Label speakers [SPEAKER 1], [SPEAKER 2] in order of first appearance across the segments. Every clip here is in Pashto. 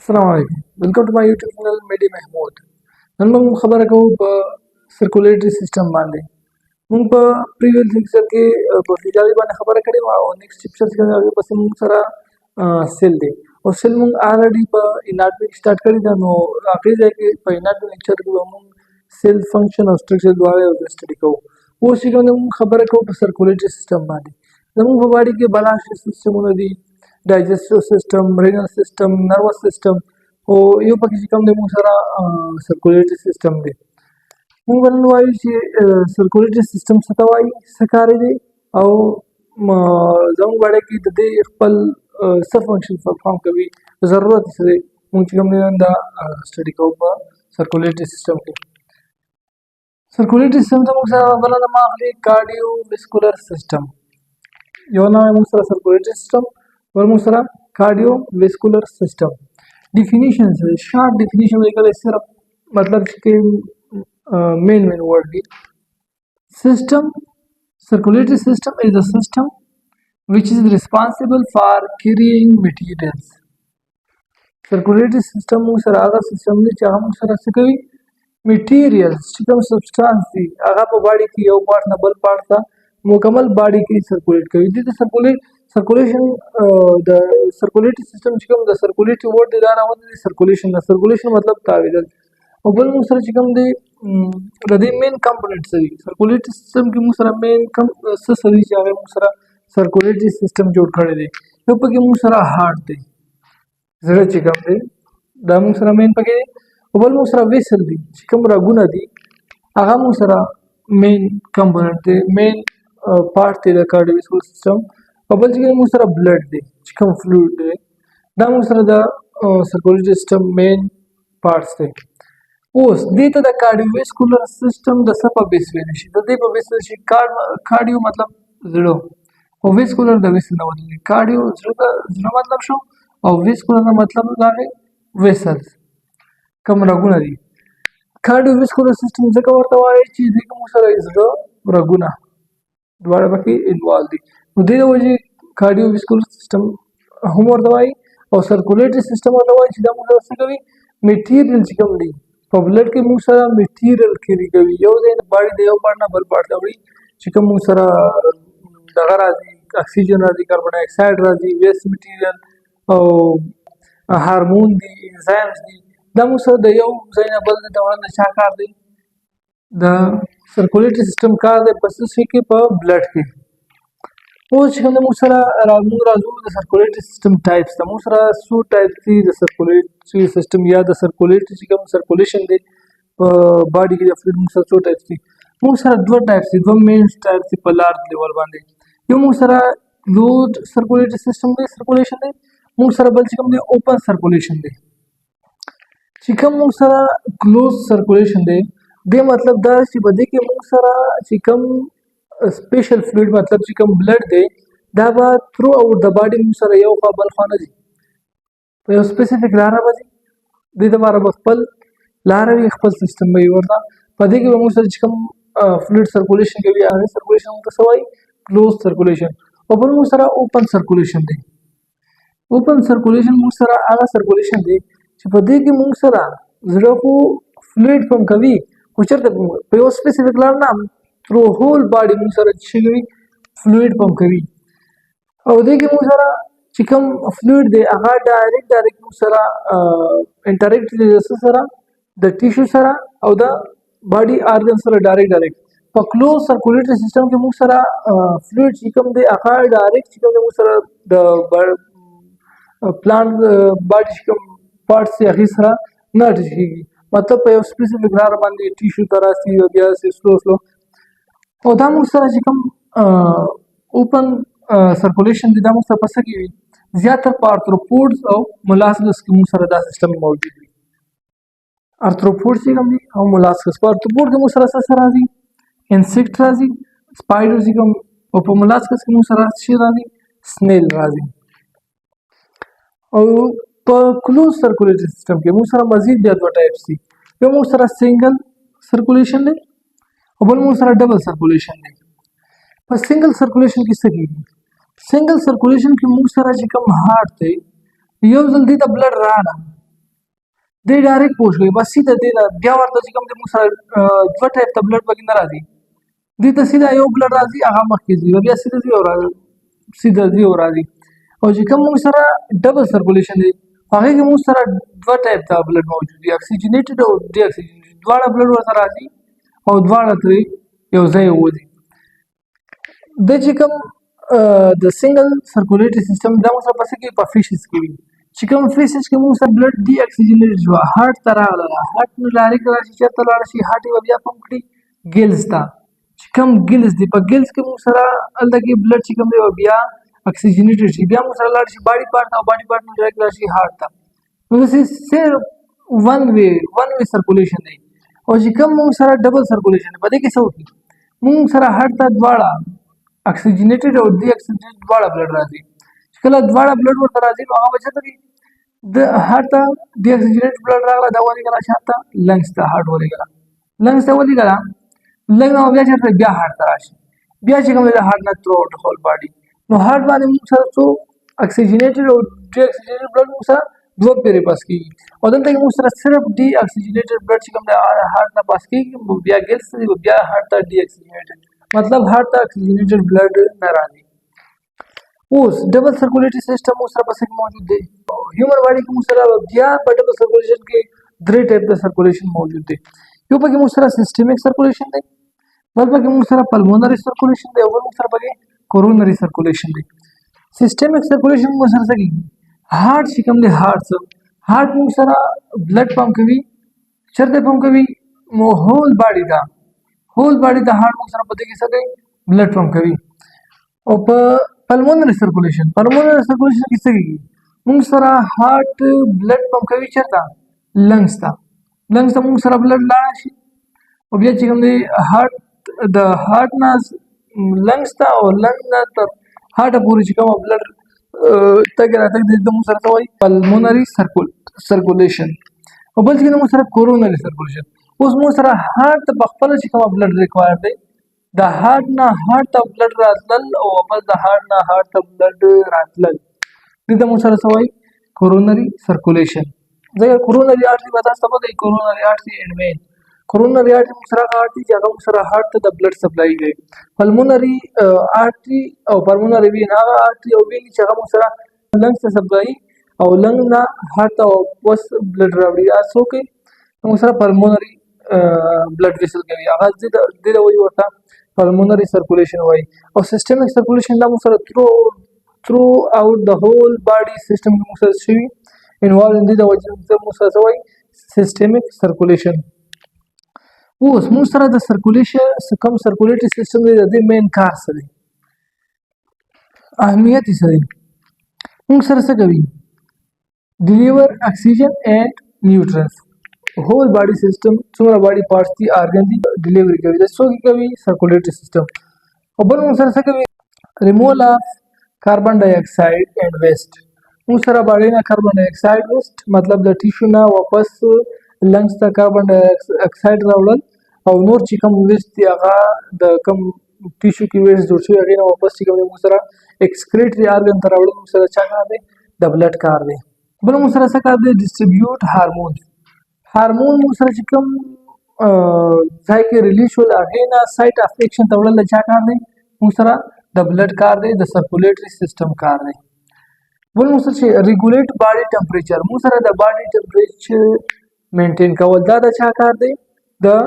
[SPEAKER 1] Assalamualaikum. Welcome to my YouTube channel Medi Mahmood. नन मंग खबर को सर्कुलेटरी सिस्टम बांधे मंग प्रीवियस लेक्चर के प्रोसीजर बाने खबर करी वा नेक्स्ट लेक्चर के आगे बस मंग सारा सेल दे और सेल मंग ऑलरेडी इनाट में स्टार्ट करी था नो आखिरी जाके इनाट में लेक्चर के मंग सेल फंक्शन और स्ट्रक्चर द्वारा स्टडी को वो सिखाने मंग खबर को सर्कुलेटरी सिस्टम बांधे मंग बॉडी के बैलेंस सिस्टम उन्हें digestive system, renal system, nervous system, और यो पक्षी कम दे मुंग सारा circulatory system दे मुंग बनने वाली ची circulatory system सतावाई सकारे दे और जंग बड़े की दे पल सब फंक्शन परफॉर्म कभी जरूरत से मुंग ची कम दे अंदा स्टडी का ऊपर circulatory system के circulatory system तो मुंग सारा बना ना माखली cardiovascular system यो ना मुंग सारा circulatory system और मुसरा कार्डियोवेस्कुलर सिस्टम डिफिनीशन है शॉर्ट डिफिनीशन लेकर सिर्फ मतलब कि मेन वर्ड की system circulatory system is the system which is responsible for carrying materials circulatory system मुसरा आगा सिस्टम ने चाह मुसरा से कोई मटेरियल्स चिकन सब्सटेंस थी आगा पर बॉडी की यो पार्ट ना बल पार्ट था मुकम्मल बॉडी की सर्कुलेट करी थी circulation the circulatory system चिकम the circulatory word दे दाना होता है circulation मतलब तावीज़ और बल मुसरा चिकम दे the main component सभी circulatory system की मुसरा main सभी चाहे मुसरा circulatory system जोड़ खड़े दे तो पके मुसरा heart दे जरा चिकम दे दा मुसरा main पके और बल मुसरा vessel दे चिकम रगुना दी आगा मुसरा main component दे main part दे the cardiovascular system बबल जी मुसरा ब्लड दे चिकन फ्लूइड दे दा मुसरा दा सर्कुलेटरी सिस्टम मेन पार्ट्स दे ओस दे तो द कार्डियोवेस्कुलर सिस्टम द सपा बेसवेनिश द दे बेसवेनिश कार्डियो मतलब जीरो और वेस्कुलर द वेसल मतलब कार्डियो जीरो मतलब शो और वेस्कुलर का मतलब लागे वेसल्स कम रगुना दी कार्डियोवेस्कुलर सिस्टम से कवर तो वाले चीज है कि मुसरा इज रगुना द्वारा बाकी इन्वॉल्व दी दे वजह कार्डियोवेस्कुलर सिस्टम हम और दवाई और सर्कुलेटरी सिस्टम और दवाई सीधा मुंह से कभी मटेरियल चिकम दी ब्लड के मुंह सारा मटेरियल के लिए कभी यो दे बॉडी दे पड़ना बल पड़ता बड़ी चिकम मुंह सारा दगा राजी ऑक्सीजन राजी कार्बन डाइऑक्साइड राजी वेस्ट मटेरियल और हार्मोन दी एंजाइम्स दी दम सर दे यो जाइना बल दे दवड़ा शाकार दी द सर्कुलेटरी सिस्टम का दे बस के पर ब्लड के वो चिकन मुसरा Raju the circulatory system types the मुसरा सू टाइप थी द सर्कुलेटरी सिस्टम या द सर्कुलेटरी चिकन सर्कुलेशन दे बॉडी की फ्लूइड मुसरा सू टाइप थी मुसरा दो टाइप थी दो मेन टाइप थी पलार लेवल बांधे यो मुसरा क्लोज्ड सर्कुलेटरी सिस्टम दे सर्कुलेशन दे मुसरा बल चिकन दे ओपन सर्कुलेशन दे चिकन मुसरा क्लोज सर्कुलेशन दे मतलब द बदे के मुसरा चिकन स्पेशल फ्लूइड मतलब चिकन ब्लड दे दाबा थ्रू आउट द बॉडी मुसरा यो बल खाना जी तो स्पेसिफिक लारा बाजी दे दबारा बखपल लारा भी खपल सिस्टम में वरना पदे के मुसरा चिकन फ्लूइड सर्कुलेशन के भी आगे सर्कुलेशन का सवाई क्लोज सर्कुलेशन और बल मुसरा ओपन सर्कुलेशन दे ओपन सर्कुलेशन मुसरा आगा सर्कुलेशन दे पदे के मुसरा जरा को फ्लूइड पंप कभी कुछ तो स्पेसिफिक लारा ना थ्रू होल बॉडी मुसरा चिकन फ्लूइड पंप करी और देखिए मुसरा चिकन फ्लूइड दे आगा डायरेक्ट मुसरा इंटरेक्ट जैसे सरा द टिश्यू सरा और द बॉडी ऑर्गन सरा डायरेक्ट पर क्लोज सर्कुलेटरी सिस्टम के मुसरा fluid chicken they Agha direct chicken they Musra the plant body chicken part से आगे सरा ना टिश्यू मतलब पे स्पेसिफिक नार मान ली टिश्यू तरह सी हो गया से स्लो और दाम मुसरा चिकन ओपन सर्कुलेशन दी दाम मुसरा पसा की ज्यादातर आर्थ्रोपोड्स और मोलास्कस के मुसरा दा सिस्टम में मौजूद है आर्थ्रोपोड्स चिकन भी और मोलास्कस पर आर्थ्रोपोड के मुसरा सा राजी इंसेक्ट राजी स्पाइडर चिकन और मोलास्कस के मुसरा शी राजी स्नेल राजी और पर क्लोज सर्कुलेटरी सिस्टम के मुसरा मजीद भी दो टाइप्स थी यो मुसरा सिंगल सर्कुलेशन है और बल मुसरा डबल सर्कुलेशन है पर सिंगल सर्कुलेशन किससे की सिंगल सर्कुलेशन की मुसरा चिकम हार्ट थे यो जल्दी the blood Rana دې ډایرکټ پوه شوې بس سیده دې نه بیا ورته چې کوم د موږ سره دوه ټایپ ته بلډ پکې نه راځي دې ته سیده یو بلډ راځي هغه مخکې ځي بیا سیده ځي او سیده ځي او راځي او چې کوم موږ سره ډبل سرکولیشن دی هغه کې موږ سره دوه ټایپ ته بلډ موجود دي اکسیجنیټډ او ډي اکسیجنیټډ دواړه بلډ ورته راځي او دواړه ترې یو ځای وځي د چې کوم د سنگل سرکولیټري سیستم دا موږ سره پسې کې په فیشز کې وي چې کوم فیشز کې موږ سره بلډ ډي اکسیجنیټډ شو هارت ته راغله هارت نو ډایرکټ راشي چېرته لاړ شي هارت یې بیا پمپ کړي ګیلز ته چې کوم ګیلز دي په ګیلز کې موږ سره هلته کې بلډ چې کوم دی بیا اکسیجنیټډ شي بیا موږ سره لاړ شي باډي پارټ ته او باډي پارټ نه ډایرکټ راشي هارت ته نو داسې صرف ون وے سرکولیشن دی او چې کوم موږ سره ډبل سرکولیشن دی په دې کې څه وکړي موږ سره هارت ته دواړه اکسیجنیټډ او ډي اکسیجنیټډ دواړه بلډ راځي چې کله دواړه بلډ ورته راځي نو هغه به چېرته وي د هارت ته ډي اکسیجنیټډ بلډ راغله دا ولېږله چاته لنګس ته هارت ولېږله لنګس ته ولېږله لنګ نه بیا چېرته بیا هارت ته راشي بیا چې کوم دی د هارت نه تھرو آوټ هول باډي نو هارت باندې موږ سره څو اکسیجنیټډ او ډي اکسیجنیټډ بلډ موږ سره دوه پیرې پاس کېږي او دلته کې موږ سره صرف ډي اکسیجنیټډ بلډ چې کوم دی هارت نه پاس کېږي بیا ګیلز ته بیا هارت ته ډي اکسیجنیټډ مطلب هارت ته اکسیجنیټډ بلډ نه راځي اوس ډبل سرکولیټري سیستم موږ سره پسې موجود دی هیومن باډي کې موږ سره بیا په ډبل سرکولیشن کې درې ټایپ د سرکولیشن موجود دی یو پکې موږ سره سیستمیک سرکولیشن دی بل پکې موږ سره پلمونري سرکولیشن دی او بل موږ سره پکې کورونري سرکولیشن دی سیستمیک سرکولیشن موږ سره څه کوي هارت چې کوم دی هارت موږ سره بلډ پمپ کوي چېرته پمپ کوي هول باډي ته هارت موږ سره په دې کې څه کوي بلډ پمپ کوي او په پلمونري سرکولیشن کې څه کېږي موږ سره هارت بلډ پمپ کوي چېرته لنګس ته موږ سره بلډ لاړ شي او بیا چې کوم دی هارت د هارت نه لنګس ته او لنګ نه تر هارټه پورې چې کومه بلډ تګ راتګ دی د موږ سره څه وایي پلمونري سرکولیشن او بل چې کوم موږ سره کورونري سرکولیشن اوس موږ سره هارت په خپله چې کومه بلډ ریکوایر دی د هارت نه هارت ته بلډ راتلل او واپس د هارت نه هارت ته بلډ راتلل دې ته موږ سره څه وایي کورونري سرکولیشن ځکه کورونري آرټري به تاسو ته پته وي کورونري آرټري اینډ وین کورونري آرټري موږ سره هغه آرټري چې هغه موږ سره هارت ته د بلډ سپلای کوي پلمونري آرټري او پلمونري وین هغه آرټري او وین چې هغه موږ سره لنګس ته سپلای او لنګ نه هارت ته واپس بلډ راوړي دا څه کوي موږ سره پلمونري بلډ ویسل کوي هغه دې ته وایي ورته پلمونري سرکولیشن وایي او سیستمیک سرکولیشن دا موږ سره through out the whole body system کې موږ سره شوي انوالو دې د وجې موږ سره څه وایي سیستمیک سرکولیشن اوس موږ سره د سرکولیشن کوم سرکولیټري سیستم دی د دې مین کار څه دی اهمیت یې څه دی موږ سره څه کوي ډیلیور اکسیجن اینډ نیوټرنس هول باډي سیستم څومره باډي پارټس دي آرګن دي ډیلیوري کوي د څوک کوي سرکولیټري سیستم او بل موږ سره څه کوي ریموول اف کاربن ډای اکساید اینډ ویسٹ موږ سره باډي نه کاربن ډای اکساید ویسٹ مطلب د ټیشو نه واپس لنګس ته کاربن ډای اکساید راوړل او نور چې کوم ویسٹ دی هغه د کوم ټیشو کې ویسٹ جوړ شوي هغې نه واپس چې کوم موږ سره ایکسکریټري آرګن ته راوړل موږ سره چا کار دی د بلډ کار دی بل موږ سره څه کار دی ډسټریبیوټ هارمون موږ سره چې کوم ځای کې ریلیز شول هغې نه سایټ اف ایکشن ته وړل د چا کار دی موږ سره د بلډ کار دی د سرکولیټري سیستم کار دی بل موږ سره چې ریګولیټ باډي ټمپریچر موږ سره د باډي ټمپریچر مینټین کول دا د چا کار دی د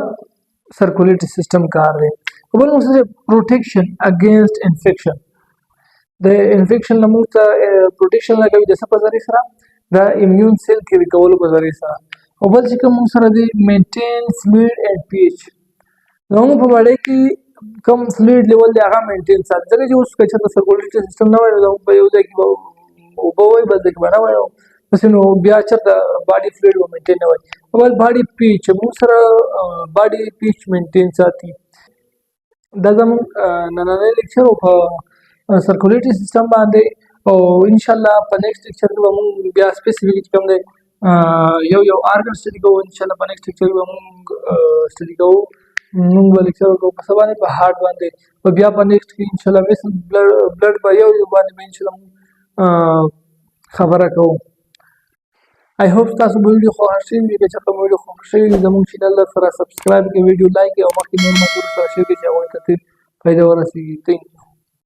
[SPEAKER 1] سرکولیټري سیستم کار دی بل موږ سره پروټیکشن اگینسټ انفیکشن د انفیکشن نه موږ ته پروټیکشن لګوي د څه په ذریعې سره د ایمیون سیل کیری کولو په ذریعې سره او بل چې کوم موږ سره دی مینټین فلویډ اینډ پی ایچ زموږ په باډي کې کوم فلویډ لیول دی هغه مینټین ساتي ځکه چې اوس که چېرته سرکولیټري سیستم نه وای نو زموږ په یو ځای کې به اوبه وای بل ځای کې به نه وای پسې نو بیا چېرته باډي فلویډ به مینټین نه وای بل باډي پیچ موږ سره باډي پیچ مینټین ساتي دا زموږ نننی لیکچر په سرکولیټري سیستم باندې او انشاءالله په نیکسټ لیکچر کې به موږ بیا سپیسیفیک کوم دی یو آرګن سټډي کوو انشاءالله په نیکسټ لیکچر کې به موږ سټډي کوو موږ به لیکچر وکړو په څه باندې په هارټ باندې او بیا په نیکسټ کې انشاءالله ویسل بلډ به یو باندې به انشاءالله موږ خبره کوو I hope تاسو به ویډیو خوښ شوي وي که چېرته مو ویډیو خوښ شوي وي زموږ چینل سره سبسکرایب کړئ ویډیو لایک کړئ او مخکې نور ملګرو سره شیر کړئ چې هغوی ته ترې فایده ورسیږي.